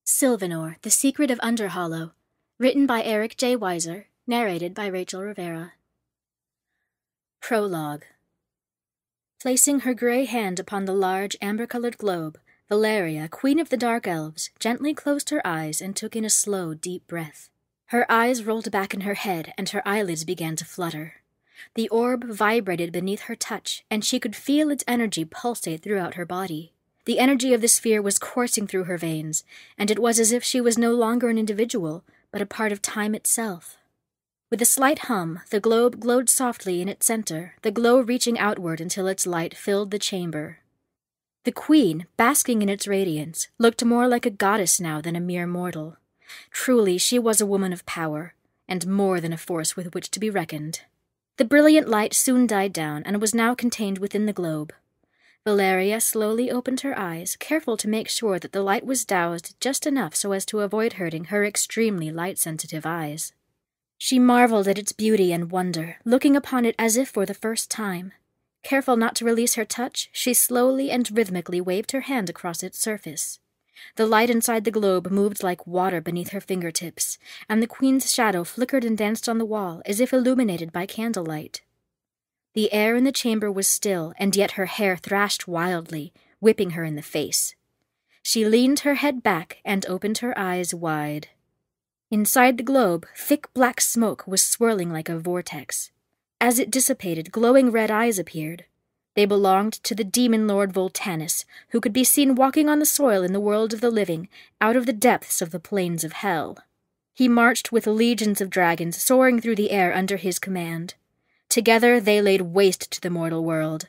Sylvanor, The Secret of Underhollow, written by Eric J. Weiser, narrated by Rachel Rivera. Prologue. Placing her gray hand upon the large, amber-colored globe, Valeria, Queen of the Dark Elves, gently closed her eyes and took in a slow, deep breath. Her eyes rolled back in her head, and her eyelids began to flutter. The orb vibrated beneath her touch, and she could feel its energy pulsate throughout her body. The energy of the sphere was coursing through her veins, and it was as if she was no longer an individual, but a part of time itself. With a slight hum, the globe glowed softly in its center, the glow reaching outward until its light filled the chamber. The queen, basking in its radiance, looked more like a goddess now than a mere mortal. Truly, she was a woman of power, and more than a force with which to be reckoned. The brilliant light soon died down and was now contained within the globe. Valeria slowly opened her eyes, careful to make sure that the light was doused just enough so as to avoid hurting her extremely light-sensitive eyes. She marveled at its beauty and wonder, looking upon it as if for the first time. Careful not to release her touch, she slowly and rhythmically waved her hand across its surface. The light inside the globe moved like water beneath her fingertips, and the queen's shadow flickered and danced on the wall as if illuminated by candlelight. The air in the chamber was still, and yet her hair thrashed wildly, whipping her in the face. She leaned her head back and opened her eyes wide. Inside the globe, thick black smoke was swirling like a vortex. As it dissipated, glowing red eyes appeared. They belonged to the demon lord Voltanus, who could be seen walking on the soil in the world of the living, out of the depths of the plains of hell. He marched with legions of dragons soaring through the air under his command. Together they laid waste to the mortal world.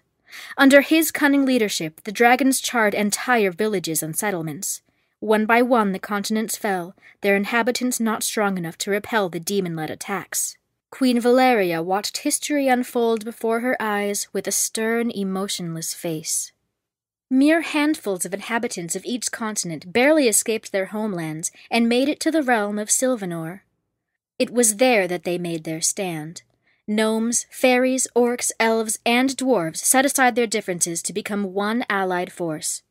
Under his cunning leadership, the dragons charred entire villages and settlements. One by one the continents fell, their inhabitants not strong enough to repel the demon-led attacks. Queen Valeria watched history unfold before her eyes with a stern, emotionless face. Mere handfuls of inhabitants of each continent barely escaped their homelands and made it to the realm of Sylvanor. It was there that they made their stand. Gnomes, fairies, orcs, elves, and dwarves set aside their differences to become one allied force.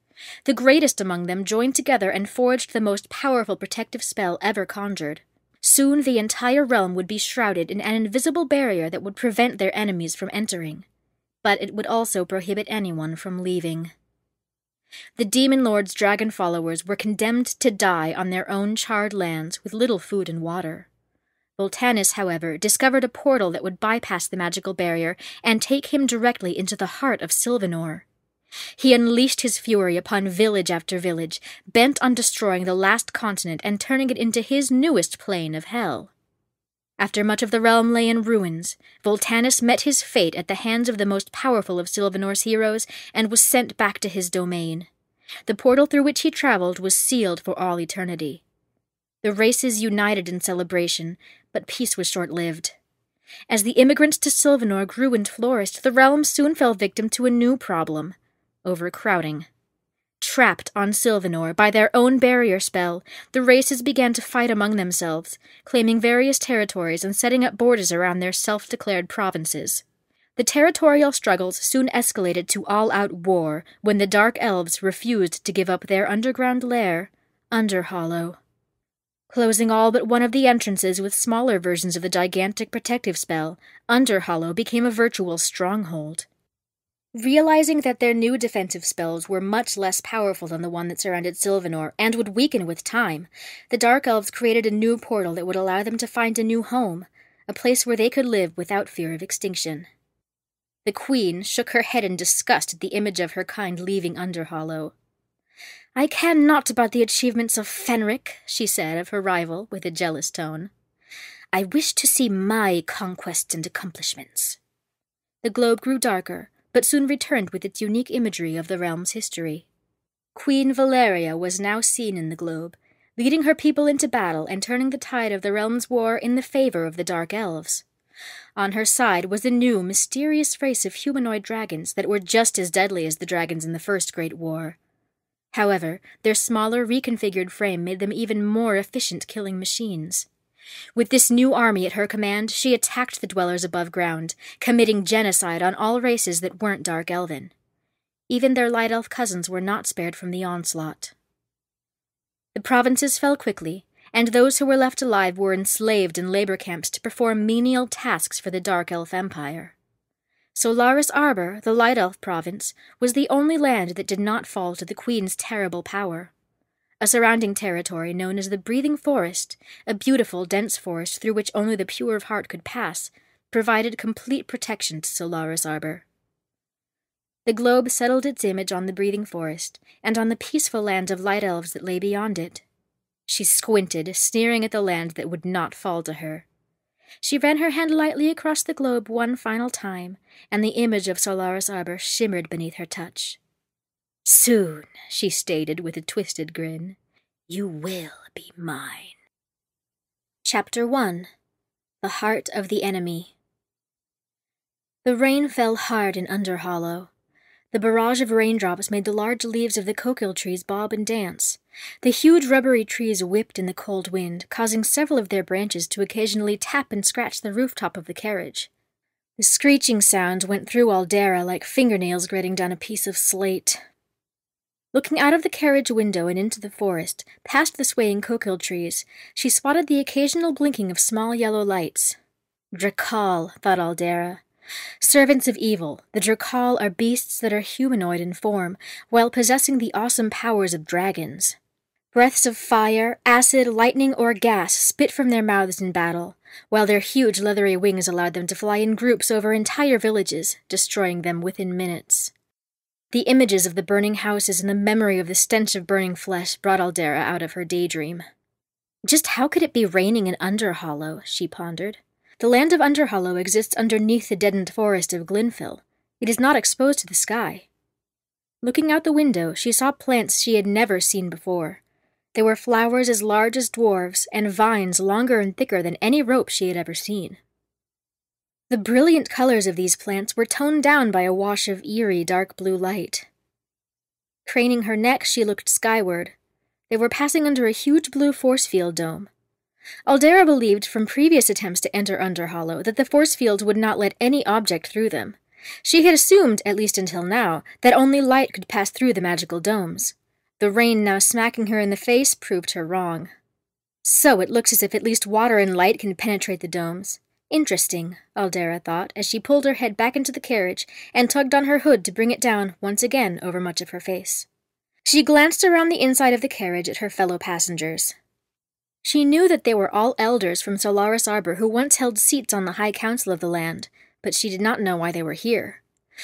The greatest among them joined together and forged the most powerful protective spell ever conjured. Soon the entire realm would be shrouded in an invisible barrier that would prevent their enemies from entering. But it would also prohibit anyone from leaving. The Demon Lord's dragon followers were condemned to die on their own charred lands with little food and water. Voltanus, however, discovered a portal that would bypass the magical barrier and take him directly into the heart of Sylvanor. He unleashed his fury upon village after village, bent on destroying the last continent and turning it into his newest plane of hell. After much of the realm lay in ruins, Voltanus met his fate at the hands of the most powerful of Sylvanor's heroes and was sent back to his domain. The portal through which he traveled was sealed for all eternity. The races united in celebration, but peace was short-lived. As the immigrants to Sylvanor grew and flourished, the realm soon fell victim to a new problem: overcrowding. Trapped on Sylvanor by their own barrier spell, the races began to fight among themselves, claiming various territories and setting up borders around their self-declared provinces. The territorial struggles soon escalated to all-out war when the Dark Elves refused to give up their underground lair, Underhollow. Closing all but one of the entrances with smaller versions of the gigantic protective spell, Underhollow became a virtual stronghold. Realizing that their new defensive spells were much less powerful than the one that surrounded Sylvanor and would weaken with time, the Dark Elves created a new portal that would allow them to find a new home, a place where they could live without fear of extinction. The Queen shook her head in disgust at the image of her kind leaving Underhollow. "I care not about the achievements of Fenric," she said of her rival with a jealous tone. "I wish to see my conquests and accomplishments." The globe grew darker, but soon returned with its unique imagery of the realm's history. Queen Valeria was now seen in the globe, leading her people into battle and turning the tide of the realm's war in the favor of the Dark Elves. On her side was a new, mysterious race of humanoid dragons that were just as deadly as the dragons in the First Great War. However, their smaller, reconfigured frame made them even more efficient killing machines. With this new army at her command, she attacked the dwellers above ground, committing genocide on all races that weren't Dark Elven. Even their Light Elf cousins were not spared from the onslaught. The provinces fell quickly, and those who were left alive were enslaved in labor camps to perform menial tasks for the Dark Elf Empire. Solaris Arbor, the Light Elf province, was the only land that did not fall to the Queen's terrible power. A surrounding territory known as the Breathing Forest, a beautiful, dense forest through which only the pure of heart could pass, provided complete protection to Solaris Arbor. The globe settled its image on the Breathing Forest, and on the peaceful land of light elves that lay beyond it. She squinted, sneering at the land that would not fall to her. She ran her hand lightly across the globe one final time, and the image of Solaris Arbor shimmered beneath her touch. "Soon," she stated with a twisted grin, "you will be mine." Chapter 1. The Heart of the Enemy. The rain fell hard in Underhollow. The barrage of raindrops made the large leaves of the kokil trees bob and dance. The huge rubbery trees whipped in the cold wind, causing several of their branches to occasionally tap and scratch the rooftop of the carriage. The screeching sound went through Aldera like fingernails grating down a piece of slate. Looking out of the carriage window and into the forest, past the swaying kokil trees, she spotted the occasional blinking of small yellow lights. Drakal, thought Aldera. Servants of evil, the Drakal are beasts that are humanoid in form, while possessing the awesome powers of dragons. Breaths of fire, acid, lightning, or gas spit from their mouths in battle, while their huge leathery wings allowed them to fly in groups over entire villages, destroying them within minutes. The images of the burning houses and the memory of the stench of burning flesh brought Aldera out of her daydream. Just how could it be raining in Underhollow, she pondered. The land of Underhollow exists underneath the deadened forest of Glenfell. It is not exposed to the sky. Looking out the window, she saw plants she had never seen before. There were flowers as large as dwarves, and vines longer and thicker than any rope she had ever seen. The brilliant colors of these plants were toned down by a wash of eerie dark blue light. Craning her neck, she looked skyward. They were passing under a huge blue force field dome. Aldera believed from previous attempts to enter Underhollow that the force field would not let any object through them. She had assumed, at least until now, that only light could pass through the magical domes. The rain now smacking her in the face proved her wrong. So it looks as if at least water and light can penetrate the domes. Interesting, Aldera thought, as she pulled her head back into the carriage and tugged on her hood to bring it down once again over much of her face. She glanced around the inside of the carriage at her fellow passengers. She knew that they were all elders from Solaris Arbor who once held seats on the High Council of the land, but she did not know why they were here.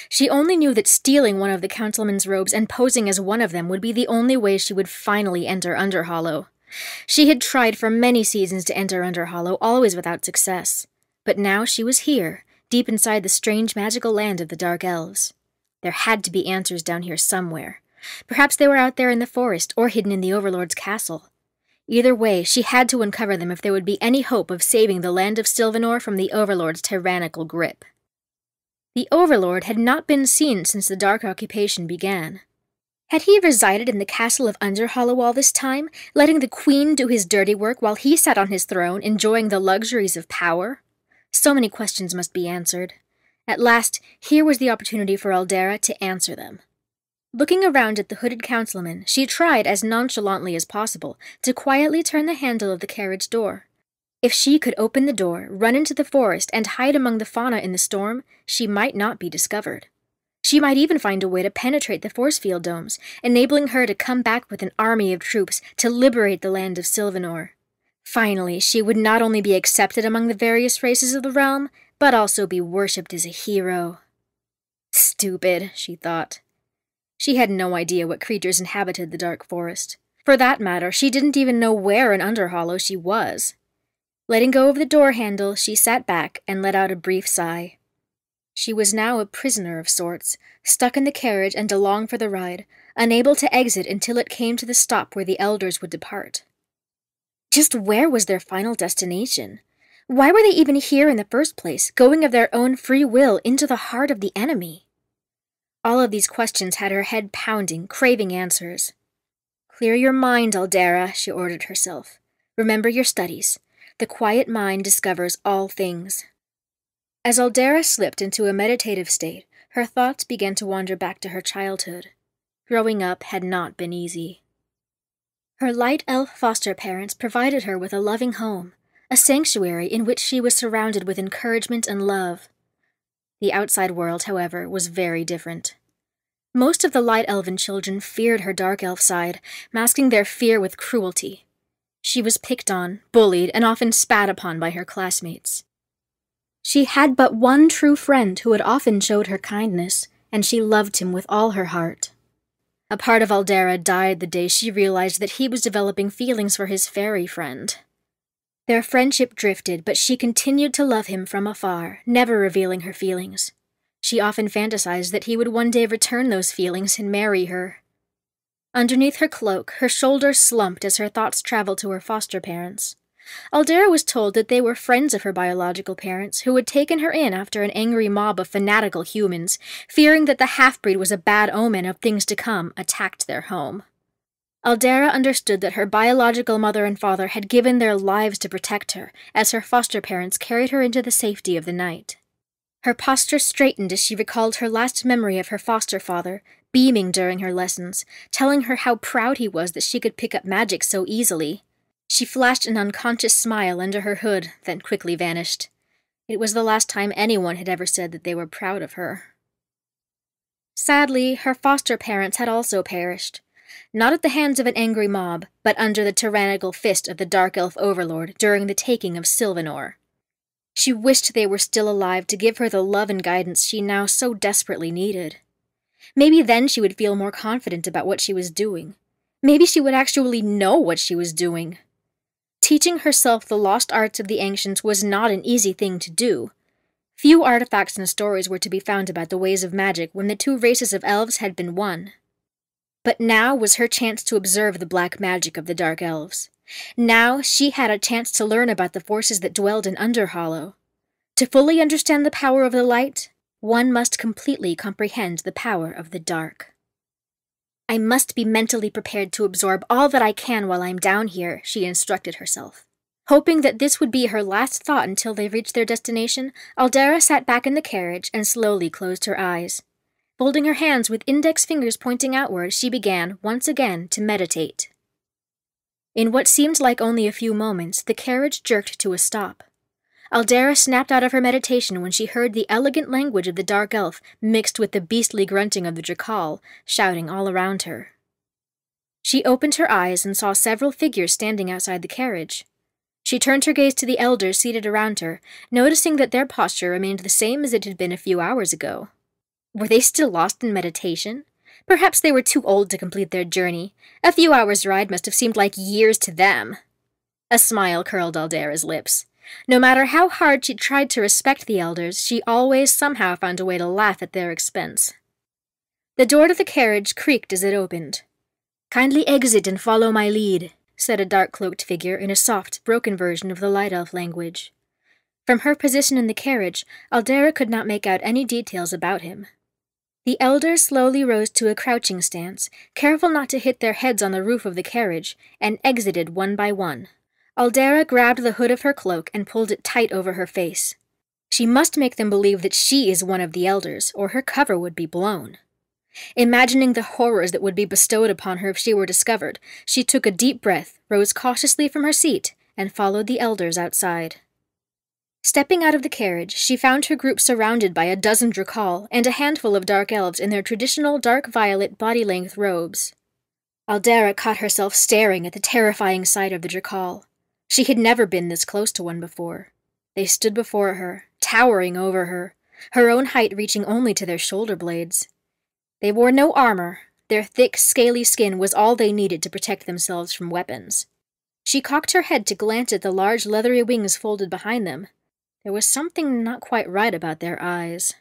She only knew that stealing one of the councilman's robes and posing as one of them would be the only way she would finally enter Underhollow. She had tried for many seasons to enter Underhollow, always without success. But now she was here, deep inside the strange magical land of the Dark Elves. There had to be answers down here somewhere. Perhaps they were out there in the forest, or hidden in the Overlord's castle. Either way, she had to uncover them if there would be any hope of saving the land of Sylvanor from the Overlord's tyrannical grip. The Overlord had not been seen since the Dark Occupation began. Had he resided in the castle of Underhollow all this time, letting the Queen do his dirty work while he sat on his throne, enjoying the luxuries of power? So many questions must be answered. At last, here was the opportunity for Aldera to answer them. Looking around at the hooded councilman, she tried, as nonchalantly as possible, to quietly turn the handle of the carriage door. If she could open the door, run into the forest, and hide among the fauna in the storm, she might not be discovered. She might even find a way to penetrate the force field domes, enabling her to come back with an army of troops to liberate the land of Sylvanor. Finally, she would not only be accepted among the various races of the realm, but also be worshipped as a hero. Stupid, she thought. She had no idea what creatures inhabited the dark forest. For that matter, she didn't even know where in Underhollow she was. Letting go of the door handle, she sat back and let out a brief sigh. She was now a prisoner of sorts, stuck in the carriage and along for the ride, unable to exit until it came to the stop where the elders would depart. Just where was their final destination? Why were they even here in the first place, going of their own free will into the heart of the enemy? All of these questions had her head pounding, craving answers. "Clear your mind, Aldera," she ordered herself. "Remember your studies. The quiet mind discovers all things." As Aldera slipped into a meditative state, her thoughts began to wander back to her childhood. Growing up had not been easy. Her light elf foster parents provided her with a loving home, a sanctuary in which she was surrounded with encouragement and love. The outside world, however, was very different. Most of the light elven children feared her dark elf side, masking their fear with cruelty. She was picked on, bullied, and often spat upon by her classmates. She had but one true friend who had often showed her kindness, and she loved him with all her heart. A part of Aldera died the day she realized that he was developing feelings for his fairy friend. Their friendship drifted, but she continued to love him from afar, never revealing her feelings. She often fantasized that he would one day return those feelings and marry her. Underneath her cloak, her shoulders slumped as her thoughts traveled to her foster parents. Aldera was told that they were friends of her biological parents who had taken her in after an angry mob of fanatical humans, fearing that the half-breed was a bad omen of things to come, attacked their home. Aldera understood that her biological mother and father had given their lives to protect her, as her foster parents carried her into the safety of the night. Her posture straightened as she recalled her last memory of her foster father, beaming during her lessons, telling her how proud he was that she could pick up magic so easily. She flashed an unconscious smile under her hood, then quickly vanished. It was the last time anyone had ever said that they were proud of her. Sadly, her foster parents had also perished. Not at the hands of an angry mob, but under the tyrannical fist of the Dark Elf Overlord during the taking of Sylvanor. She wished they were still alive to give her the love and guidance she now so desperately needed. Maybe then she would feel more confident about what she was doing. Maybe she would actually know what she was doing. Teaching herself the lost arts of the ancients was not an easy thing to do. Few artifacts and stories were to be found about the ways of magic when the two races of elves had been one. But now was her chance to observe the black magic of the Dark Elves. Now she had a chance to learn about the forces that dwelled in Underhollow. To fully understand the power of the light, one must completely comprehend the power of the dark. I must be mentally prepared to absorb all that I can while I'm down here, she instructed herself. Hoping that this would be her last thought until they reached their destination, Aldera sat back in the carriage and slowly closed her eyes. Folding her hands with index fingers pointing outward, she began, once again, to meditate. In what seemed like only a few moments, the carriage jerked to a stop. Aldera snapped out of her meditation when she heard the elegant language of the Dark Elf mixed with the beastly grunting of the Drakal, shouting all around her. She opened her eyes and saw several figures standing outside the carriage. She turned her gaze to the elders seated around her, noticing that their posture remained the same as it had been a few hours ago. Were they still lost in meditation? Perhaps they were too old to complete their journey. A few hours' ride must have seemed like years to them. A smile curled Aldera's lips. No matter how hard she tried to respect the elders, she always somehow found a way to laugh at their expense. The door to the carriage creaked as it opened. "Kindly exit and follow my lead," said a dark-cloaked figure in a soft, broken version of the Light Elf language. From her position in the carriage, Aldera could not make out any details about him. The elders slowly rose to a crouching stance, careful not to hit their heads on the roof of the carriage, and exited one by one. Aldera grabbed the hood of her cloak and pulled it tight over her face. She must make them believe that she is one of the elders, or her cover would be blown. Imagining the horrors that would be bestowed upon her if she were discovered, she took a deep breath, rose cautiously from her seat, and followed the elders outside. Stepping out of the carriage, she found her group surrounded by a dozen Drakal and a handful of dark elves in their traditional dark violet body-length robes. Aldera caught herself staring at the terrifying sight of the Drakal. She had never been this close to one before. They stood before her, towering over her own height reaching only to their shoulder blades. They wore no armor. Their thick, scaly skin was all they needed to protect themselves from weapons. She cocked her head to glance at the large leathery wings folded behind them. There was something not quite right about their eyes.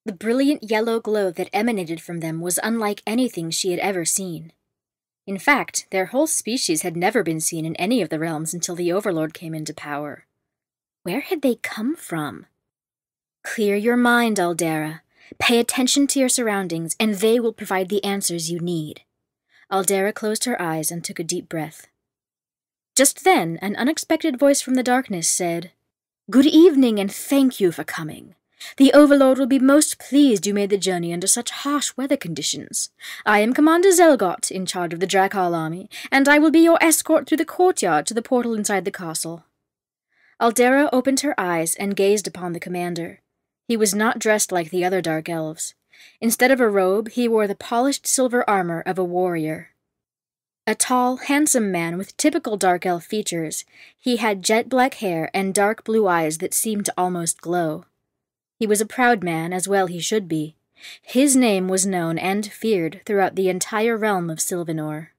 The brilliant yellow glow that emanated from them was unlike anything she had ever seen. In fact, their whole species had never been seen in any of the realms until the Overlord came into power. Where had they come from? Clear your mind, Aldera. Pay attention to your surroundings, and they will provide the answers you need. Aldera closed her eyes and took a deep breath. Just then, an unexpected voice from the darkness said, "Good evening, and thank you for coming. The Overlord will be most pleased you made the journey under such harsh weather conditions. I am Commander Zelgot, in charge of the Drakal army, and I will be your escort through the courtyard to the portal inside the castle." Aldera opened her eyes and gazed upon the commander. He was not dressed like the other dark elves. Instead of a robe, he wore the polished silver armor of a warrior. A tall, handsome man with typical dark elf features, he had jet-black hair and dark blue eyes that seemed to almost glow. He was a proud man, as well he should be. His name was known and feared throughout the entire realm of Sylvanor.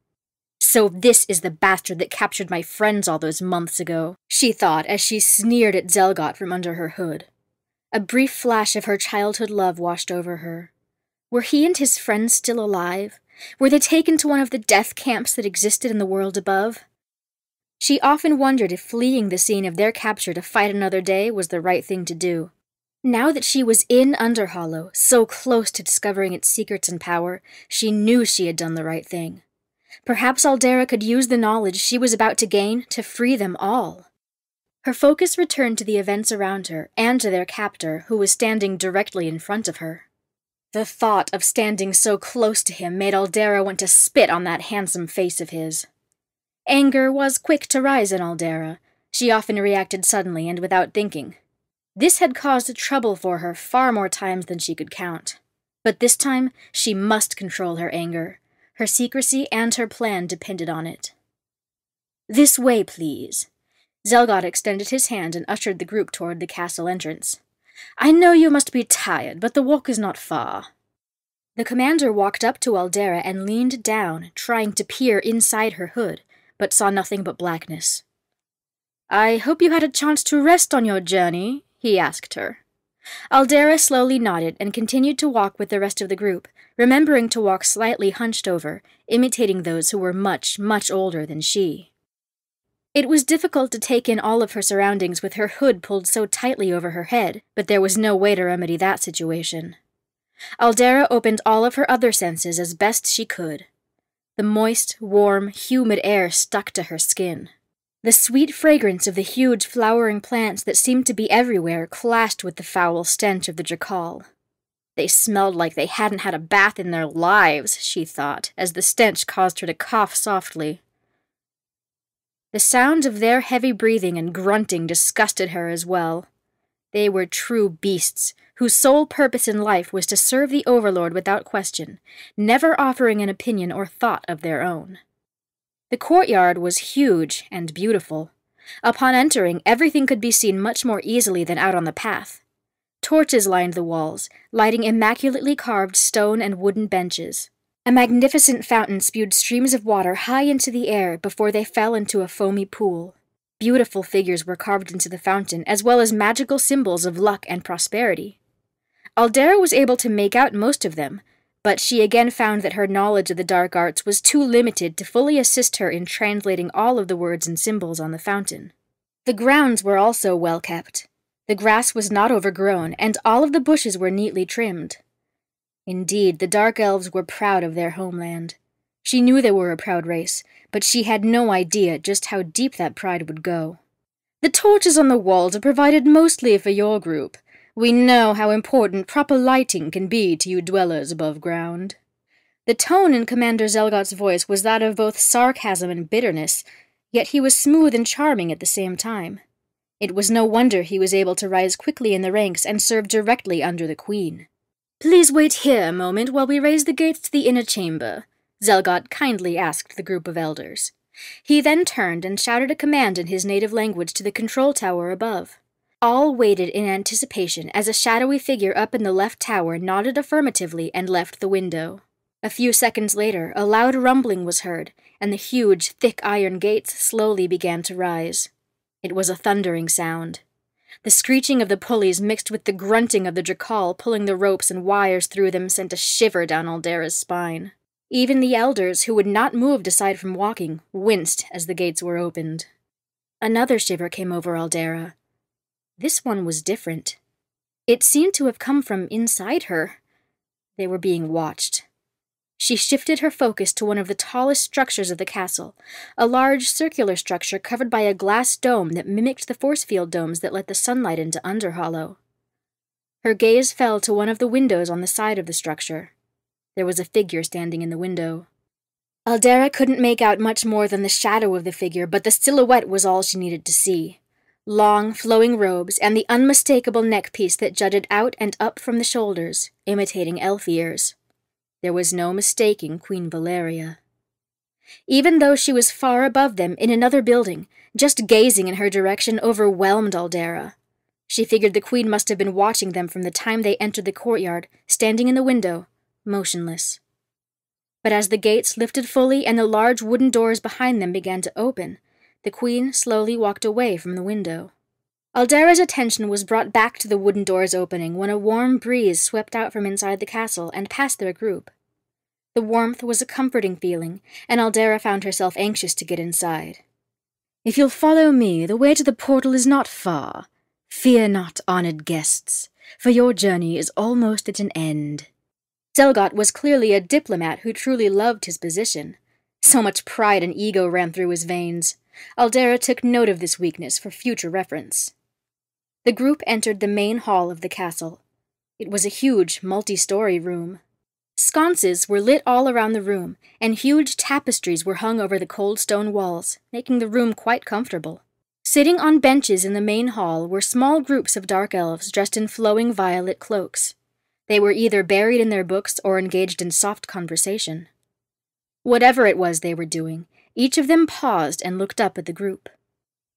"So this is the bastard that captured my friends all those months ago," she thought as she sneered at Zelgot from under her hood. A brief flash of her childhood love washed over her. Were he and his friends still alive? Were they taken to one of the death camps that existed in the world above? She often wondered if fleeing the scene of their capture to fight another day was the right thing to do. Now that she was in Underhollow, so close to discovering its secrets and power, she knew she had done the right thing. Perhaps Aldera could use the knowledge she was about to gain to free them all. Her focus returned to the events around her and to their captor, who was standing directly in front of her. The thought of standing so close to him made Aldera want to spit on that handsome face of his. Anger was quick to rise in Aldera. She often reacted suddenly and without thinking. This had caused trouble for her far more times than she could count. But this time, she must control her anger. Her secrecy and her plan depended on it. "This way, please." Zelgot extended his hand and ushered the group toward the castle entrance. "I know you must be tired, but the walk is not far." The commander walked up to Aldera and leaned down, trying to peer inside her hood, but saw nothing but blackness. "I hope you had a chance to rest on your journey," he asked her. Aldera slowly nodded and continued to walk with the rest of the group, remembering to walk slightly hunched over, imitating those who were much, much older than she. It was difficult to take in all of her surroundings with her hood pulled so tightly over her head, but there was no way to remedy that situation. Aldera opened all of her other senses as best she could. The moist, warm, humid air stuck to her skin. The sweet fragrance of the huge flowering plants that seemed to be everywhere clashed with the foul stench of the Drakal. They smelled like they hadn't had a bath in their lives, she thought, as the stench caused her to cough softly. The sound of their heavy breathing and grunting disgusted her as well. They were true beasts, whose sole purpose in life was to serve the Overlord without question, never offering an opinion or thought of their own. The courtyard was huge and beautiful. Upon entering, everything could be seen much more easily than out on the path. Torches lined the walls, lighting immaculately carved stone and wooden benches. A magnificent fountain spewed streams of water high into the air before they fell into a foamy pool. Beautiful figures were carved into the fountain, as well as magical symbols of luck and prosperity. Aldera was able to make out most of them, but she again found that her knowledge of the dark arts was too limited to fully assist her in translating all of the words and symbols on the fountain. The grounds were also well kept. The grass was not overgrown, and all of the bushes were neatly trimmed. Indeed, the Dark Elves were proud of their homeland. She knew they were a proud race, but she had no idea just how deep that pride would go. "The torches on the walls are provided mostly for your group. We know how important proper lighting can be to you dwellers above ground." The tone in Commander Zelgot's voice was that of both sarcasm and bitterness, yet he was smooth and charming at the same time. It was no wonder he was able to rise quickly in the ranks and serve directly under the Queen. "Please wait here a moment while we raise the gates to the inner chamber," Zelgot kindly asked the group of elders. He then turned and shouted a command in his native language to the control tower above. All waited in anticipation as a shadowy figure up in the left tower nodded affirmatively and left the window. A few seconds later, a loud rumbling was heard, and the huge, thick iron gates slowly began to rise. It was a thundering sound. The screeching of the pulleys mixed with the grunting of the Drakal pulling the ropes and wires through them sent a shiver down Aldera's spine. Even the elders, who had not moved aside from walking, winced as the gates were opened. Another shiver came over Aldera. This one was different. It seemed to have come from inside her. They were being watched. She shifted her focus to one of the tallest structures of the castle, a large circular structure covered by a glass dome that mimicked the force field domes that let the sunlight into Underhollow. Her gaze fell to one of the windows on the side of the structure. There was a figure standing in the window. Aldera couldn't make out much more than the shadow of the figure, but the silhouette was all she needed to see. Long, flowing robes, and the unmistakable neckpiece that jutted out and up from the shoulders, imitating elf ears. There was no mistaking Queen Valeria. Even though she was far above them in another building, just gazing in her direction overwhelmed Aldera. She figured the queen must have been watching them from the time they entered the courtyard, standing in the window, motionless. But as the gates lifted fully and the large wooden doors behind them began to open, the queen slowly walked away from the window. Aldera's attention was brought back to the wooden doors opening when a warm breeze swept out from inside the castle and past their group. The warmth was a comforting feeling, and Aldera found herself anxious to get inside. "If you'll follow me, the way to the portal is not far. Fear not, honored guests, for your journey is almost at an end." Zelgot was clearly a diplomat who truly loved his position. So much pride and ego ran through his veins. Aldera took note of this weakness for future reference. The group entered the main hall of the castle. It was a huge, multi-story room. Sconces were lit all around the room, and huge tapestries were hung over the cold stone walls, making the room quite comfortable. Sitting on benches in the main hall were small groups of dark elves dressed in flowing violet cloaks. They were either buried in their books or engaged in soft conversation. Whatever it was they were doing, each of them paused and looked up at the group.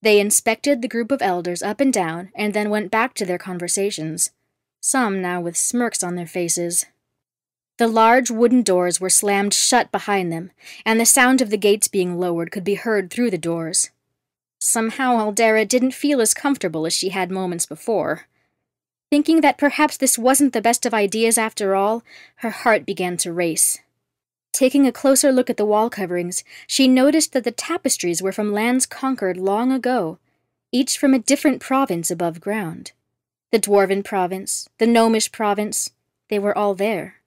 They inspected the group of elders up and down, and then went back to their conversations, some now with smirks on their faces. The large wooden doors were slammed shut behind them, and the sound of the gates being lowered could be heard through the doors. Somehow Aldera didn't feel as comfortable as she had moments before. Thinking that perhaps this wasn't the best of ideas after all, her heart began to race. Taking a closer look at the wall coverings, she noticed that the tapestries were from lands conquered long ago, each from a different province above ground. The Dwarven province, the Gnomish province, they were all there.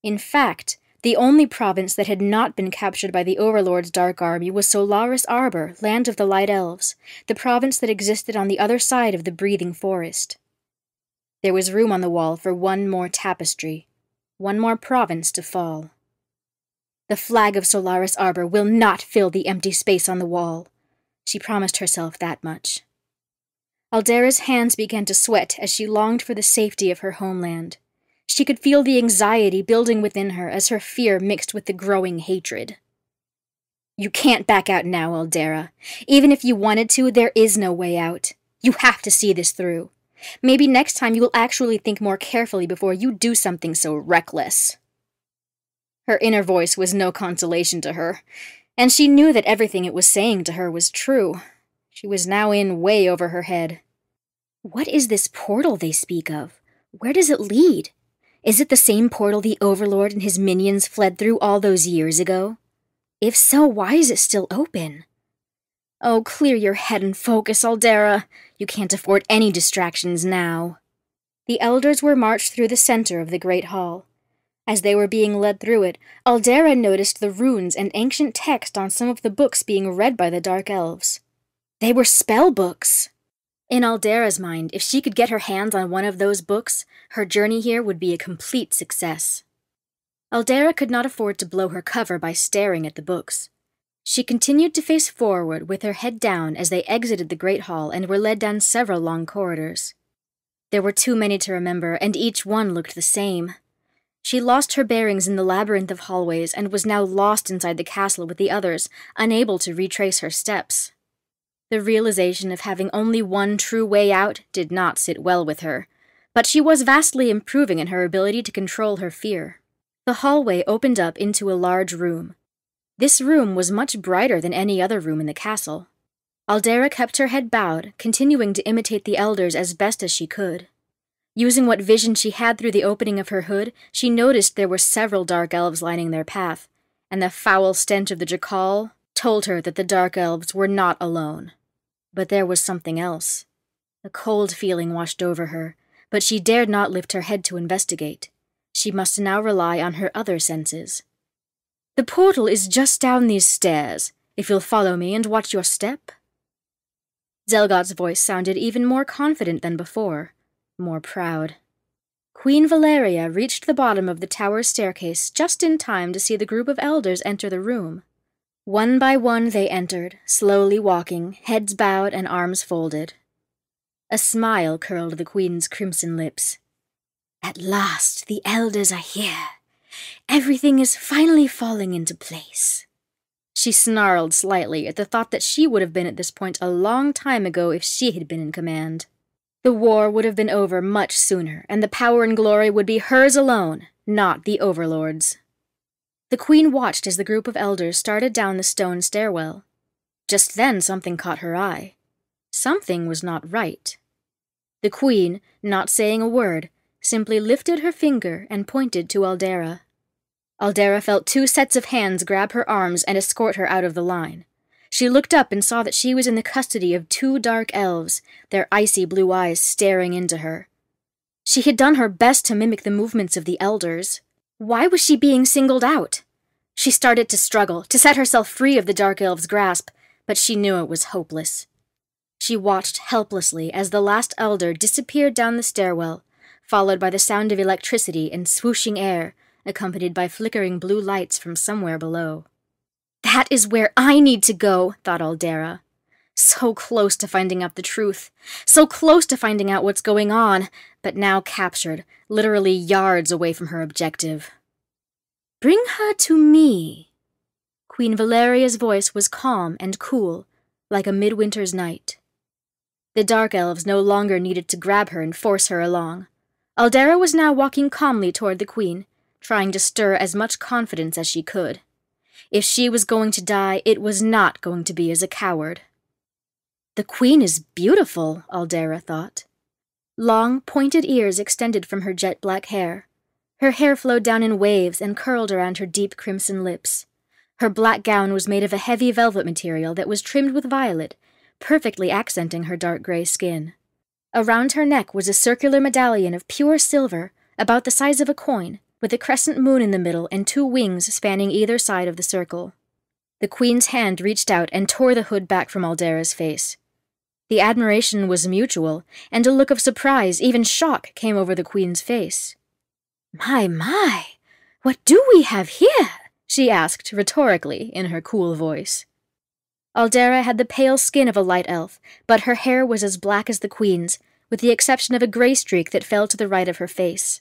In fact, the only province that had not been captured by the Overlord's Dark Army was Solaris Arbor, land of the Light Elves, the province that existed on the other side of the breathing forest. There was room on the wall for one more tapestry, one more province to fall. The flag of Solaris Arbor will not fill the empty space on the wall. She promised herself that much. Aldera's hands began to sweat as she longed for the safety of her homeland. She could feel the anxiety building within her as her fear mixed with the growing hatred. "You can't back out now, Aldera. Even if you wanted to, there is no way out. You have to see this through. Maybe next time you will actually think more carefully before you do something so reckless." Her inner voice was no consolation to her, and she knew that everything it was saying to her was true. She was now in way over her head. What is this portal they speak of? Where does it lead? Is it the same portal the Overlord and his minions fled through all those years ago? If so, why is it still open? Oh, clear your head and focus, Aldera. You can't afford any distractions now. The elders were marched through the center of the great hall. As they were being led through it, Aldera noticed the runes and ancient text on some of the books being read by the Dark Elves. They were spell books. In Aldera's mind, if she could get her hands on one of those books, her journey here would be a complete success. Aldera could not afford to blow her cover by staring at the books. She continued to face forward with her head down as they exited the great hall and were led down several long corridors. There were too many to remember, and each one looked the same. She lost her bearings in the labyrinth of hallways and was now lost inside the castle with the others, unable to retrace her steps. The realization of having only one true way out did not sit well with her, but she was vastly improving in her ability to control her fear. The hallway opened up into a large room. This room was much brighter than any other room in the castle. Aldera kept her head bowed, continuing to imitate the elders as best as she could. Using what vision she had through the opening of her hood, she noticed there were several dark elves lining their path, and the foul stench of the Jakal told her that the dark elves were not alone. But there was something else. A cold feeling washed over her, but she dared not lift her head to investigate. She must now rely on her other senses. "The portal is just down these stairs, if you'll follow me and watch your step." Zelgot's voice sounded even more confident than before, more proud. Queen Valeria reached the bottom of the tower's staircase just in time to see the group of elders enter the room. One by one they entered, slowly walking, heads bowed and arms folded. A smile curled the queen's crimson lips. "At last the elders are here. Everything is finally falling into place." She snarled slightly at the thought that she would have been at this point a long time ago if she had been in command. The war would have been over much sooner, and the power and glory would be hers alone, not the overlord's. The queen watched as the group of elders started down the stone stairwell. Just then something caught her eye. Something was not right. The queen, not saying a word, simply lifted her finger and pointed to Aldera. Aldera felt two sets of hands grab her arms and escort her out of the line. She looked up and saw that she was in the custody of two dark elves, their icy blue eyes staring into her. She had done her best to mimic the movements of the elders. Why was she being singled out? She started to struggle, to set herself free of the dark elves' grasp, but she knew it was hopeless. She watched helplessly as the last elder disappeared down the stairwell, followed by the sound of electricity and swooshing air, accompanied by flickering blue lights from somewhere below. "That is where I need to go," thought Aldera. So close to finding out the truth, so close to finding out what's going on, but now captured, literally yards away from her objective. "Bring her to me." Queen Valeria's voice was calm and cool, like a midwinter's night. The dark elves no longer needed to grab her and force her along. Aldera was now walking calmly toward the queen, trying to stir as much confidence as she could. If she was going to die, it was not going to be as a coward. The queen is beautiful, Aldera thought. Long, pointed ears extended from her jet-black hair. Her hair flowed down in waves and curled around her deep crimson lips. Her black gown was made of a heavy velvet material that was trimmed with violet, perfectly accenting her dark gray skin. Around her neck was a circular medallion of pure silver, about the size of a coin, with a crescent moon in the middle and two wings spanning either side of the circle. The queen's hand reached out and tore the hood back from Aldera's face. The admiration was mutual, and a look of surprise, even shock, came over the queen's face. My, what do we have here?" she asked rhetorically in her cool voice. Aldera had the pale skin of a light elf, but her hair was as black as the queen's, with the exception of a gray streak that fell to the right of her face.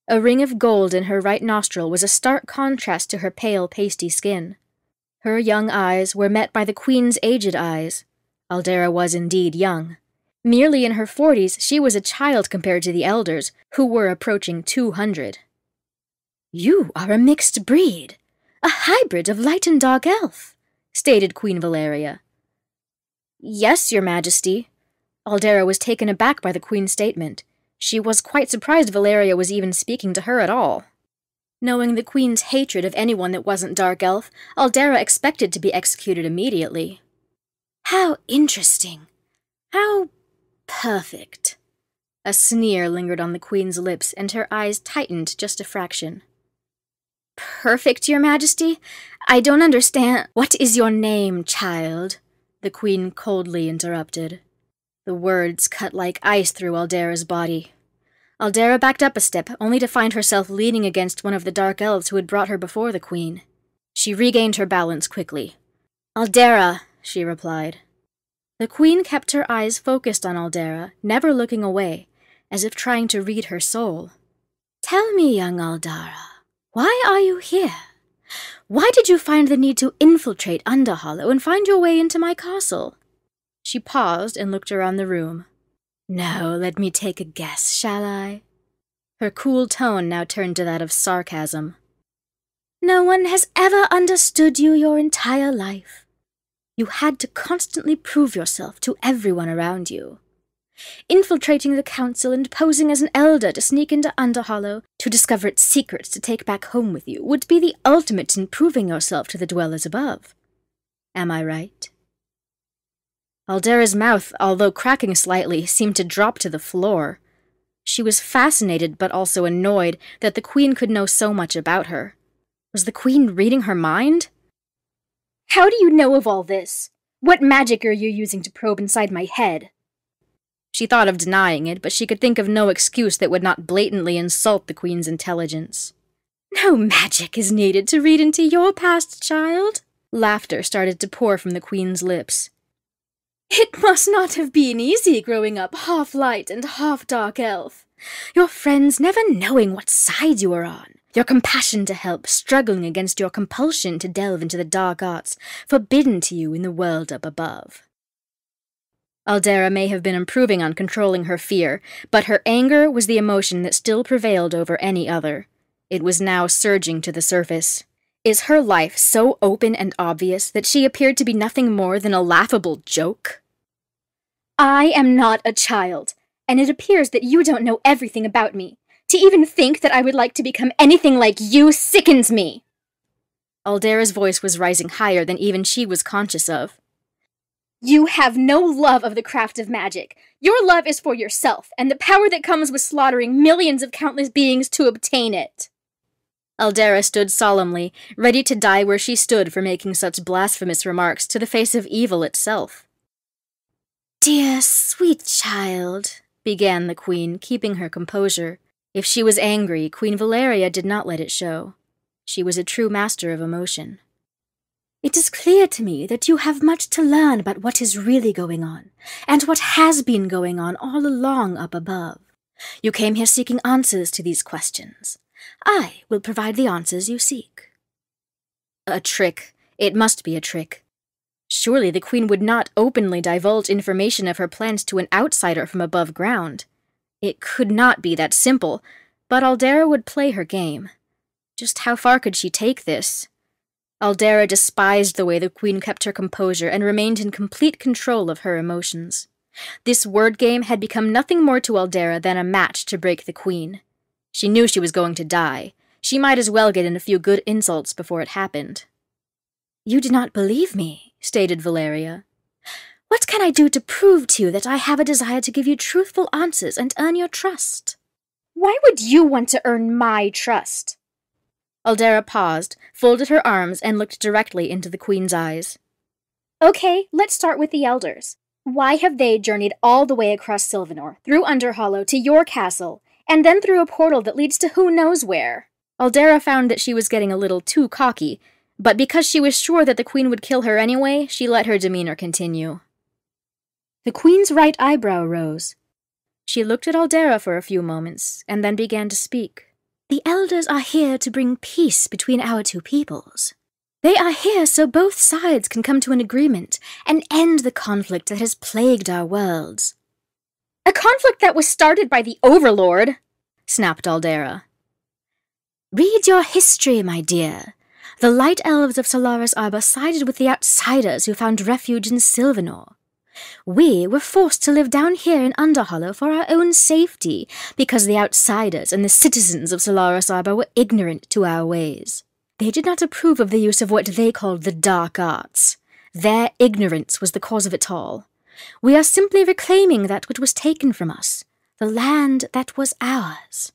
A ring of gold in her right nostril was a stark contrast to her pale, pasty skin. Her young eyes were met by the queen's aged eyes. Aldera was indeed young. Merely in her 40s, she was a child compared to the elders, who were approaching 200. "You are a mixed breed, a hybrid of light and dark elf," stated Queen Valeria. "Yes, Your Majesty." Aldera was taken aback by the queen's statement. She was quite surprised Valeria was even speaking to her at all. Knowing the queen's hatred of anyone that wasn't dark elf, Aldera expected to be executed immediately. "How interesting. How perfect." A sneer lingered on the queen's lips, and her eyes tightened just a fraction. "Perfect, Your Majesty? I don't understand." "What is your name, child?" the queen coldly interrupted. The words cut like ice through Aldera's body. Aldera backed up a step, only to find herself leaning against one of the dark elves who had brought her before the queen. She regained her balance quickly. "Aldera," she replied. The queen kept her eyes focused on Aldera, never looking away, as if trying to read her soul. "Tell me, young Aldara, why are you here? Why did you find the need to infiltrate Underhollow and find your way into my castle?" She paused and looked around the room. "No, let me take a guess, shall I?" Her cool tone now turned to that of sarcasm. "No one has ever understood you your entire life. You had to constantly prove yourself to everyone around you. Infiltrating the council and posing as an elder to sneak into Underhollow, to discover its secrets to take back home with you, would be the ultimate in proving yourself to the dwellers above. Am I right?" Aldera's mouth, although cracking slightly, seemed to drop to the floor. She was fascinated but also annoyed that the queen could know so much about her. Was the queen reading her mind? "How do you know of all this? What magic are you using to probe inside my head?" She thought of denying it, but she could think of no excuse that would not blatantly insult the Queen's intelligence. "No magic is needed to read into your past, child." Laughter started to pour from the Queen's lips. "It must not have been easy growing up half light and half dark elf. Your friends never knowing what side you were on. Your compassion to help struggling against your compulsion to delve into the dark arts forbidden to you in the world up above." Aldera may have been improving on controlling her fear, but her anger was the emotion that still prevailed over any other. It was now surging to the surface. Is her life so open and obvious that she appeared to be nothing more than a laughable joke? "I am not a child, and it appears that you don't know everything about me. To even think that I would like to become anything like you sickens me." Aldera's voice was rising higher than even she was conscious of. "You have no love of the craft of magic. Your love is for yourself, and the power that comes with slaughtering millions of countless beings to obtain it." Aldera stood solemnly, ready to die where she stood for making such blasphemous remarks to the face of evil itself. "Dear, sweet child," began the Queen, keeping her composure. If she was angry, Queen Valeria did not let it show. She was a true master of emotion. "It is clear to me that you have much to learn about what is really going on, and what has been going on all along up above. You came here seeking answers to these questions. I will provide the answers you seek." A trick. It must be a trick. Surely the Queen would not openly divulge information of her plans to an outsider from above ground. It could not be that simple, but Aldera would play her game. Just how far could she take this? Aldera despised the way the Queen kept her composure and remained in complete control of her emotions. This word game had become nothing more to Aldera than a match to break the Queen. She knew she was going to die. She might as well get in a few good insults before it happened. "You do not believe me," stated Valeria. "What can I do to prove to you that I have a desire to give you truthful answers and earn your trust?" "Why would you want to earn my trust?" Aldera paused, folded her arms, and looked directly into the Queen's eyes. "Okay, let's start with the elders. Why have they journeyed all the way across Sylvanor, through Underhollow to your castle, and then through a portal that leads to who knows where?" Aldera found that she was getting a little too cocky, but because she was sure that the Queen would kill her anyway, she let her demeanor continue. The Queen's right eyebrow rose. She looked at Aldera for a few moments, and then began to speak. "The elders are here to bring peace between our two peoples. They are here so both sides can come to an agreement and end the conflict that has plagued our worlds." "A conflict that was started by the Overlord," snapped Aldera. "Read your history, my dear. The Light Elves of Solaris Arbor sided with the outsiders who found refuge in Sylvanor. We were forced to live down here in Underhollow for our own safety, because the outsiders and the citizens of Solaris Arbor were ignorant to our ways. They did not approve of the use of what they called the dark arts. Their ignorance was the cause of it all. We are simply reclaiming that which was taken from us, the land that was ours."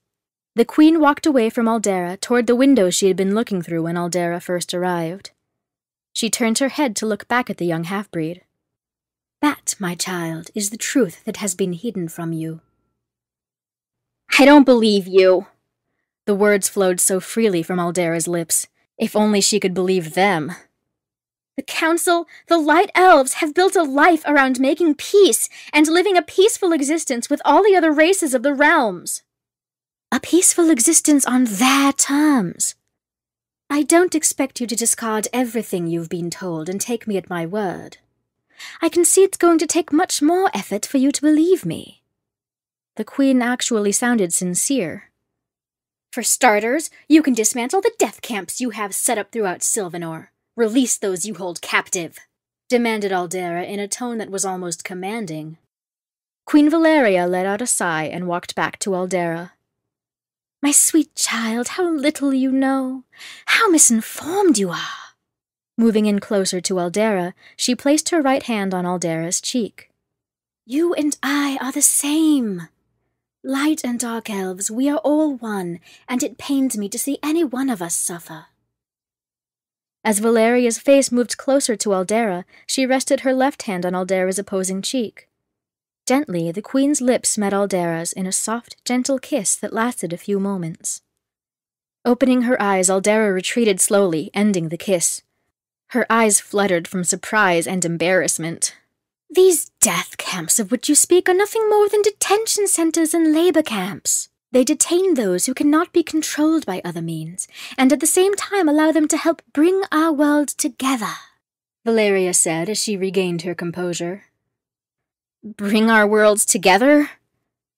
The Queen walked away from Aldera toward the window she had been looking through when Aldera first arrived. She turned her head to look back at the young half-breed. "That, my child, is the truth that has been hidden from you." "I don't believe you." The words flowed so freely from Aldera's lips. If only she could believe them. "The Council, the Light Elves, have built a life around making peace and living a peaceful existence with all the other races of the realms." "A peaceful existence on their terms. I don't expect you to discard everything you've been told and take me at my word. I can see it's going to take much more effort for you to believe me." The Queen actually sounded sincere. "For starters, you can dismantle the death camps you have set up throughout Sylvanor. Release those you hold captive," demanded Aldera in a tone that was almost commanding. Queen Valeria let out a sigh and walked back to Aldera. "My sweet child, how little you know! How misinformed you are!" Moving in closer to Aldera, she placed her right hand on Aldera's cheek. "You and I are the same. Light and dark elves, we are all one, and it pains me to see any one of us suffer." As Valeria's face moved closer to Aldera, she rested her left hand on Aldera's opposing cheek. Gently, the queen's lips met Aldera's in a soft, gentle kiss that lasted a few moments. Opening her eyes, Aldera retreated slowly, ending the kiss. Her eyes fluttered from surprise and embarrassment. These death camps of which you speak are nothing more than detention centers and labor camps. They detain those who cannot be controlled by other means, and at the same time allow them to help bring our world together, Valeria said as she regained her composure. Bring our worlds together?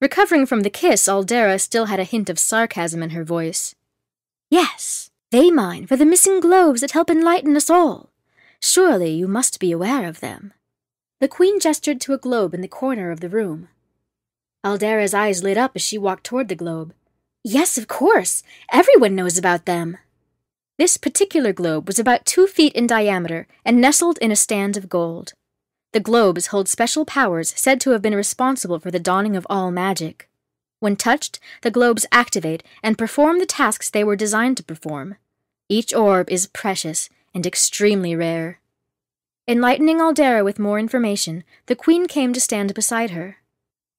Recovering from the kiss, Aldera still had a hint of sarcasm in her voice. Yes, they mine for the missing globes that help enlighten us all. Surely you must be aware of them. The queen gestured to a globe in the corner of the room. Aldera's eyes lit up as she walked toward the globe. Yes, of course. Everyone knows about them. This particular globe was about 2 feet in diameter and nestled in a stand of gold. The globes hold special powers said to have been responsible for the dawning of all magic. When touched, the globes activate and perform the tasks they were designed to perform. Each orb is precious and extremely rare. Enlightening Aldera with more information, the queen came to stand beside her.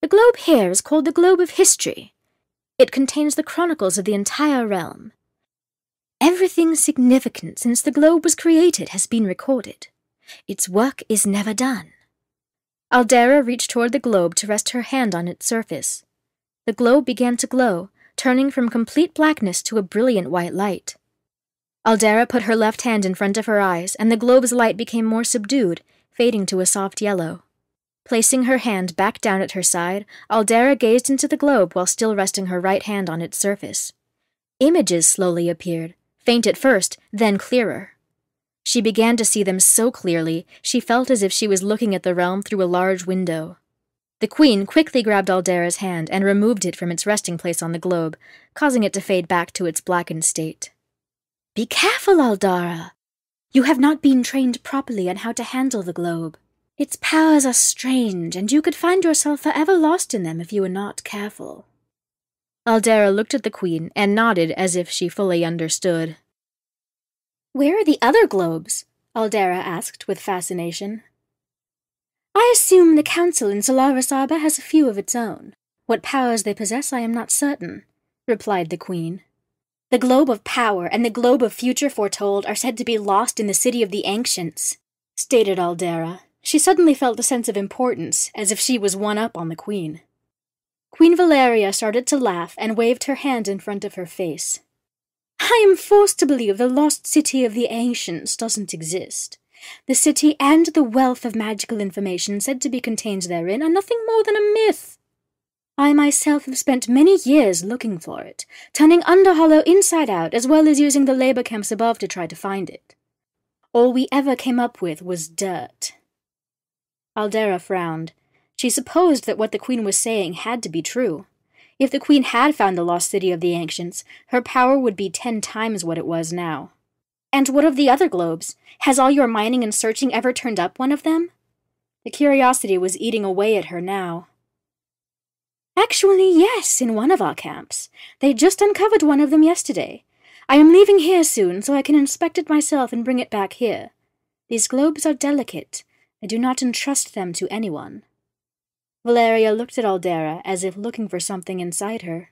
The globe here is called the Globe of History. It contains the chronicles of the entire realm. Everything significant since the globe was created has been recorded. Its work is never done. Aldera reached toward the globe to rest her hand on its surface. The globe began to glow, turning from complete blackness to a brilliant white light. Aldera put her left hand in front of her eyes, and the globe's light became more subdued, fading to a soft yellow. Placing her hand back down at her side, Aldera gazed into the globe while still resting her right hand on its surface. Images slowly appeared, faint at first, then clearer. She began to see them so clearly, she felt as if she was looking at the realm through a large window. The queen quickly grabbed Aldera's hand and removed it from its resting place on the globe, causing it to fade back to its blackened state. Be careful, Aldera. You have not been trained properly on how to handle the globe. Its powers are strange, and you could find yourself forever lost in them if you were not careful. Aldera looked at the queen and nodded as if she fully understood. Where are the other globes? Aldera asked with fascination. I assume the council in Solaris Arbor has a few of its own. What powers they possess I am not certain, replied the queen. The Globe of Power and the Globe of Future Foretold are said to be lost in the City of the Ancients, stated Aldera. She suddenly felt a sense of importance, as if she was one up on the queen. Queen Valeria started to laugh and waved her hand in front of her face. I am forced to believe the lost City of the Ancients doesn't exist. The city and the wealth of magical information said to be contained therein are nothing more than a myth. I myself have spent many years looking for it, turning Underhollow inside out as well as using the labor camps above to try to find it. All we ever came up with was dirt. Aldera frowned. She supposed that what the queen was saying had to be true. If the queen had found the lost city of the ancients, her power would be 10 times what it was now. And what of the other globes? Has all your mining and searching ever turned up one of them? The curiosity was eating away at her now. Actually, yes, in one of our camps. They just uncovered one of them yesterday. I am leaving here soon, so I can inspect it myself and bring it back here. These globes are delicate. I do not entrust them to anyone. Valeria looked at Aldera as if looking for something inside her.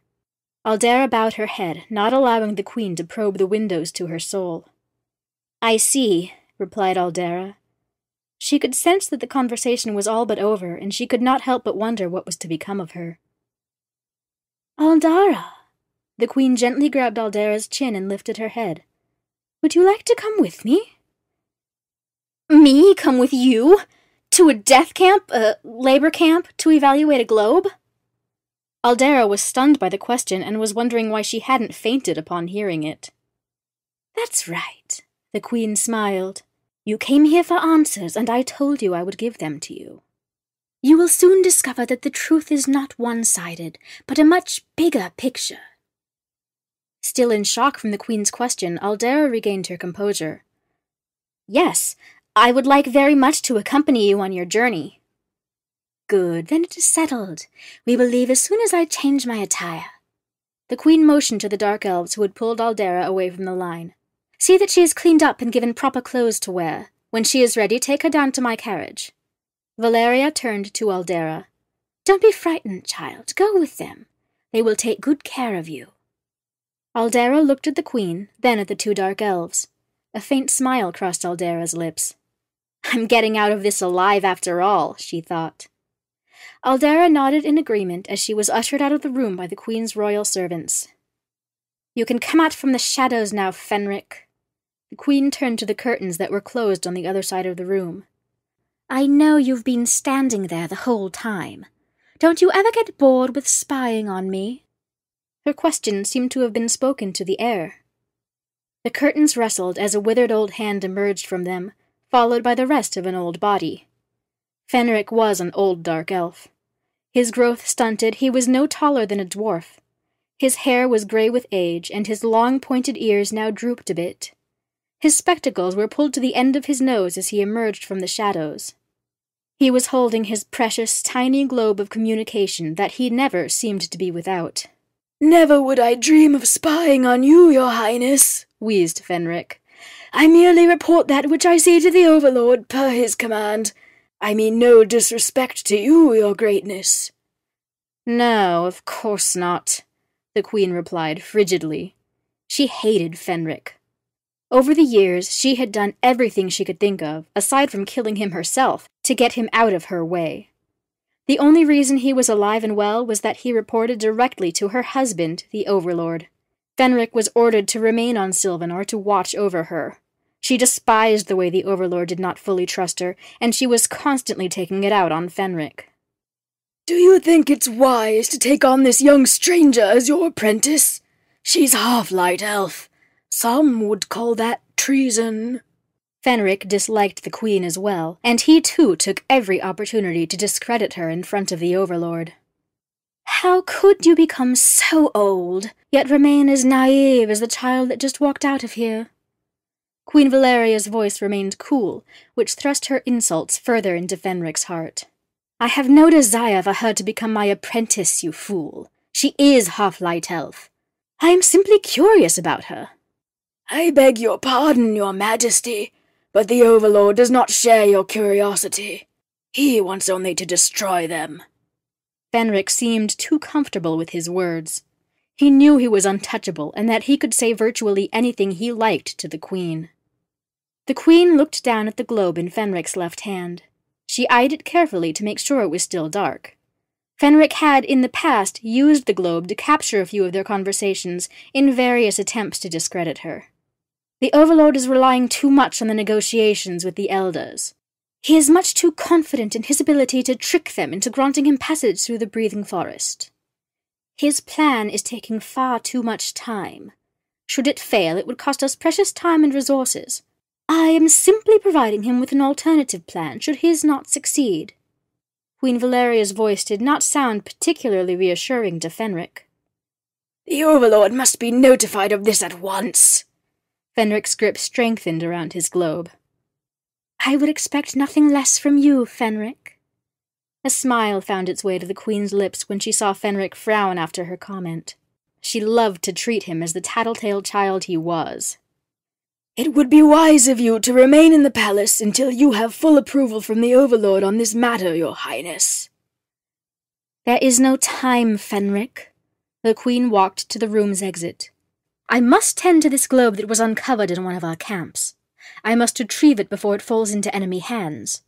Aldera bowed her head, not allowing the queen to probe the windows to her soul. I see, replied Aldera. She could sense that the conversation was all but over, and she could not help but wonder what was to become of her. Aldera! The queen gently grabbed Aldera's chin and lifted her head. Would you like to come with me? Me come with you? To a death camp, a labor camp, to evaluate a globe? Aldera was stunned by the question and was wondering why she hadn't fainted upon hearing it. That's right, the queen smiled. You came here for answers, and I told you I would give them to you. You will soon discover that the truth is not one-sided, but a much bigger picture. Still in shock from the queen's question, Aldera regained her composure. Yes, I would like very much to accompany you on your journey. Good, then it is settled. We will leave as soon as I change my attire. The queen motioned to the dark elves who had pulled Aldera away from the line. See that she is cleaned up and given proper clothes to wear. When she is ready, take her down to my carriage. Valeria turned to Aldera. Don't be frightened, child. Go with them. They will take good care of you. Aldera looked at the queen, then at the two dark elves. A faint smile crossed Aldera's lips. I'm getting out of this alive after all, she thought. Aldera nodded in agreement as she was ushered out of the room by the queen's royal servants. You can come out from the shadows now, Fenric. The queen turned to the curtains that were closed on the other side of the room. I know you've been standing there the whole time. Don't you ever get bored with spying on me? Her question seemed to have been spoken to the air. The curtains rustled as a withered old hand emerged from them, followed by the rest of an old body. Fenric was an old dark elf. His growth stunted, he was no taller than a dwarf. His hair was grey with age, and his long pointed ears now drooped a bit. His spectacles were pulled to the end of his nose as he emerged from the shadows. He was holding his precious, tiny globe of communication that he never seemed to be without. Never would I dream of spying on you, your highness, wheezed Fenric. I merely report that which I see to the Overlord per his command. I mean no disrespect to you, your greatness. No, of course not, the queen replied frigidly. She hated Fenric. Over the years, she had done everything she could think of, aside from killing him herself, to get him out of her way. The only reason he was alive and well was that he reported directly to her husband, the Overlord. Fenric was ordered to remain on Sylvanor to watch over her. She despised the way the Overlord did not fully trust her, and she was constantly taking it out on Fenric. Do you think it's wise to take on this young stranger as your apprentice? She's half-light elf. Some would call that treason. Fenric disliked the queen as well, and he too took every opportunity to discredit her in front of the Overlord. How could you become so old, yet remain as naive as the child that just walked out of here? Queen Valeria's voice remained cool, which thrust her insults further into Fenric's heart. I have no desire for her to become my apprentice, you fool. She is half-light elf. I am simply curious about her. I beg your pardon, your majesty, but the Overlord does not share your curiosity. He wants only to destroy them. Fenric seemed too comfortable with his words. He knew he was untouchable and that he could say virtually anything he liked to the queen. The queen looked down at the globe in Fenric's left hand. She eyed it carefully to make sure it was still dark. Fenric had, in the past, used the globe to capture a few of their conversations in various attempts to discredit her. The Overlord is relying too much on the negotiations with the elders. He is much too confident in his ability to trick them into granting him passage through the breathing forest. His plan is taking far too much time. Should it fail, it would cost us precious time and resources. I am simply providing him with an alternative plan should his not succeed. Queen Valeria's voice did not sound particularly reassuring to Fenric. The Overlord must be notified of this at once. Fenric's grip strengthened around his globe. I would expect nothing less from you, Fenric. A smile found its way to the queen's lips when she saw Fenric frown after her comment. She loved to treat him as the tattletale child he was. It would be wise of you to remain in the palace until you have full approval from the Overlord on this matter, your highness. There is no time, Fenric. The queen walked to the room's exit. I must tend to this globe that was uncovered in one of our camps. I must retrieve it before it falls into enemy hands.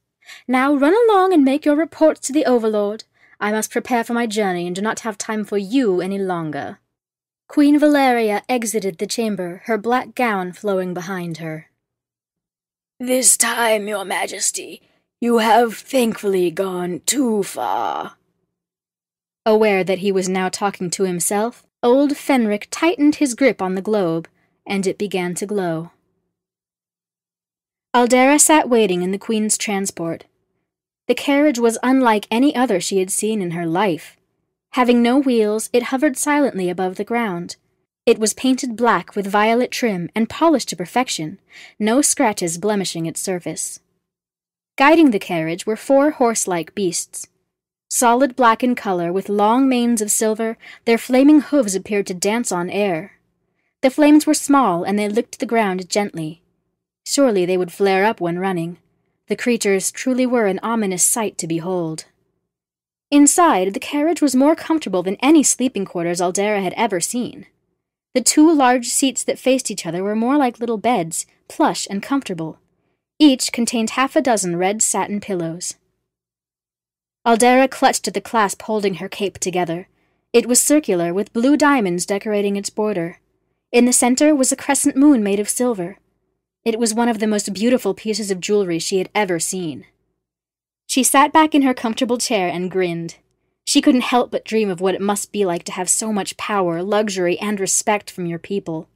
Now run along and make your reports to the Overlord. I must prepare for my journey and do not have time for you any longer. Queen Valeria exited the chamber, her black gown flowing behind her. This time, your majesty, you have thankfully gone too far. Aware that he was now talking to himself, old Fenric tightened his grip on the globe, and it began to glow. Aldera sat waiting in the queen's transport. The carriage was unlike any other she had seen in her life. Having no wheels, it hovered silently above the ground. It was painted black with violet trim and polished to perfection, no scratches blemishing its surface. Guiding the carriage were 4 horse-like beasts. Solid black in color, with long manes of silver, their flaming hooves appeared to dance on air. The flames were small, and they licked the ground gently. Surely they would flare up when running. The creatures truly were an ominous sight to behold. Inside, the carriage was more comfortable than any sleeping quarters Aldera had ever seen. The two large seats that faced each other were more like little beds, plush and comfortable. Each contained half a dozen red satin pillows. Aldera clutched at the clasp holding her cape together. It was circular, with blue diamonds decorating its border. In the center was a crescent moon made of silver. It was one of the most beautiful pieces of jewelry she had ever seen. She sat back in her comfortable chair and grinned. She couldn't help but dream of what it must be like to have so much power, luxury, and respect from your people.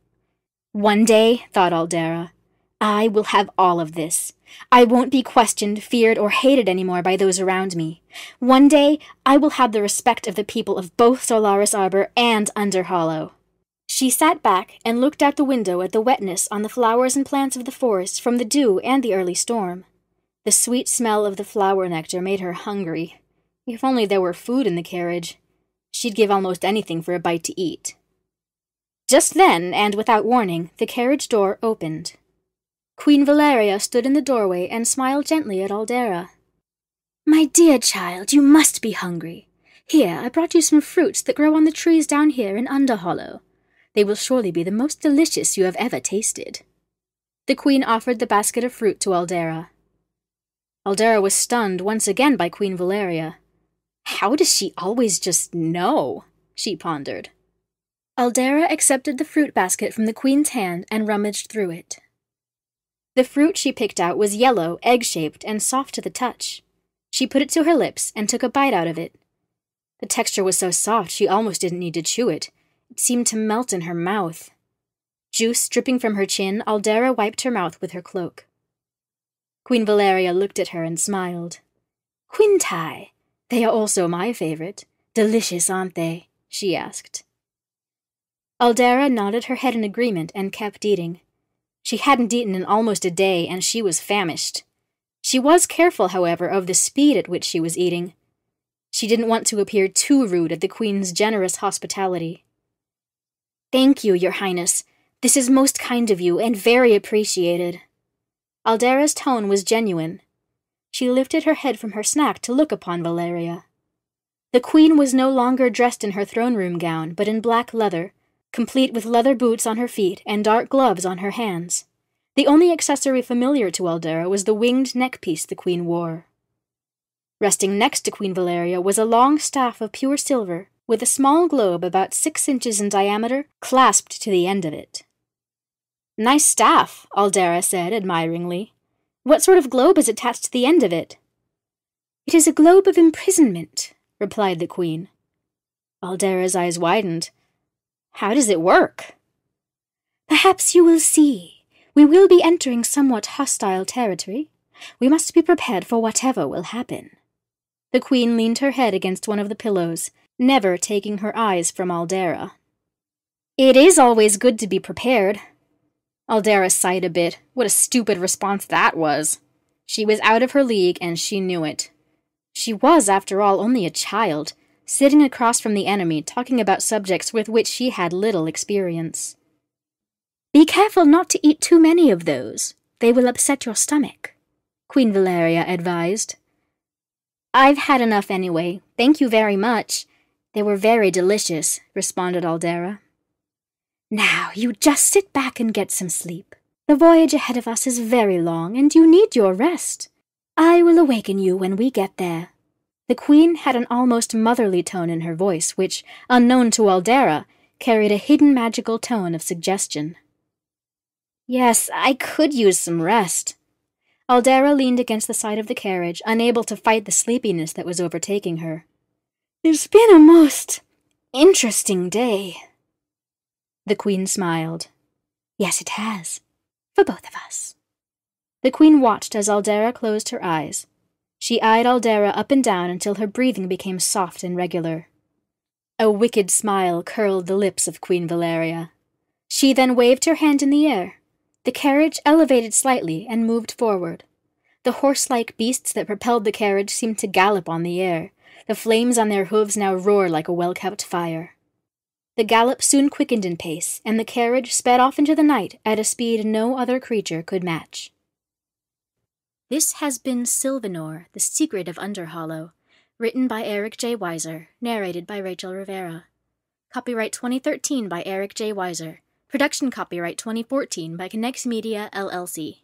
One day, thought Aldera, I will have all of this. I won't be questioned, feared, or hated anymore by those around me. One day, I will have the respect of the people of both Solaris Arbor and Underhollow. She sat back and looked out the window at the wetness on the flowers and plants of the forest from the dew and the early storm. The sweet smell of the flower nectar made her hungry. If only there were food in the carriage. She'd give almost anything for a bite to eat. Just then, and without warning, the carriage door opened. Queen Valeria stood in the doorway and smiled gently at Aldera. "My dear child, you must be hungry. Here, I brought you some fruits that grow on the trees down here in Underhollow. They will surely be the most delicious you have ever tasted." The queen offered the basket of fruit to Aldera. Aldera was stunned once again by Queen Valeria. How does she always just know? She pondered. Aldera accepted the fruit basket from the queen's hand and rummaged through it. The fruit she picked out was yellow, egg-shaped, and soft to the touch. She put it to her lips and took a bite out of it. The texture was so soft she almost didn't need to chew it. It seemed to melt in her mouth. Juice dripping from her chin, Aldera wiped her mouth with her cloak. Queen Valeria looked at her and smiled. "Quintai, they are also my favorite. Delicious, aren't they?" she asked. Aldera nodded her head in agreement and kept eating. She hadn't eaten in almost a day, and she was famished. She was careful, however, of the speed at which she was eating. She didn't want to appear too rude at the queen's generous hospitality. "Thank you, Your Highness. This is most kind of you, and very appreciated." Aldera's tone was genuine. She lifted her head from her snack to look upon Valeria. The queen was no longer dressed in her throne-room gown, but in black leather, complete with leather boots on her feet and dark gloves on her hands. The only accessory familiar to Aldera was the winged neckpiece the queen wore. Resting next to Queen Valeria was a long staff of pure silver, with a small globe about 6 inches in diameter clasped to the end of it. "Nice staff," Aldera said admiringly. "What sort of globe is attached to the end of it?" "It is a globe of imprisonment," replied the queen. Aldera's eyes widened. "How does it work?" "Perhaps you will see. We will be entering somewhat hostile territory. We must be prepared for whatever will happen." The queen leaned her head against one of the pillows, never taking her eyes from Aldera. "It is always good to be prepared." Aldera sighed a bit. What a stupid response that was. She was out of her league, and she knew it. She was, after all, only a child, sitting across from the enemy, talking about subjects with which she had little experience. "Be careful not to eat too many of those. They will upset your stomach," Queen Valeria advised. "I've had enough anyway. Thank you very much. They were very delicious," responded Aldera. "Now, you just sit back and get some sleep. The voyage ahead of us is very long, and you need your rest. I will awaken you when we get there." The queen had an almost motherly tone in her voice, which, unknown to Aldera, carried a hidden magical tone of suggestion. "Yes, I could use some rest." Aldera leaned against the side of the carriage, unable to fight the sleepiness that was overtaking her. "It's been a most interesting day." The queen smiled. "Yes, it has. For both of us." The queen watched as Aldera closed her eyes. She eyed Aldera up and down until her breathing became soft and regular. A wicked smile curled the lips of Queen Valeria. She then waved her hand in the air. The carriage elevated slightly and moved forward. The horse-like beasts that propelled the carriage seemed to gallop on the air. The flames on their hooves now roared like a well-kept fire. The gallop soon quickened in pace, and the carriage sped off into the night at a speed no other creature could match. This has been Sylvanor, the Secret of Underhollow, Written by Eric J. Weiser. Narrated by Rachel Rivera. Copyright 2013 by Eric J. Weiser. Production copyright 2014 by Connects Media, LLC.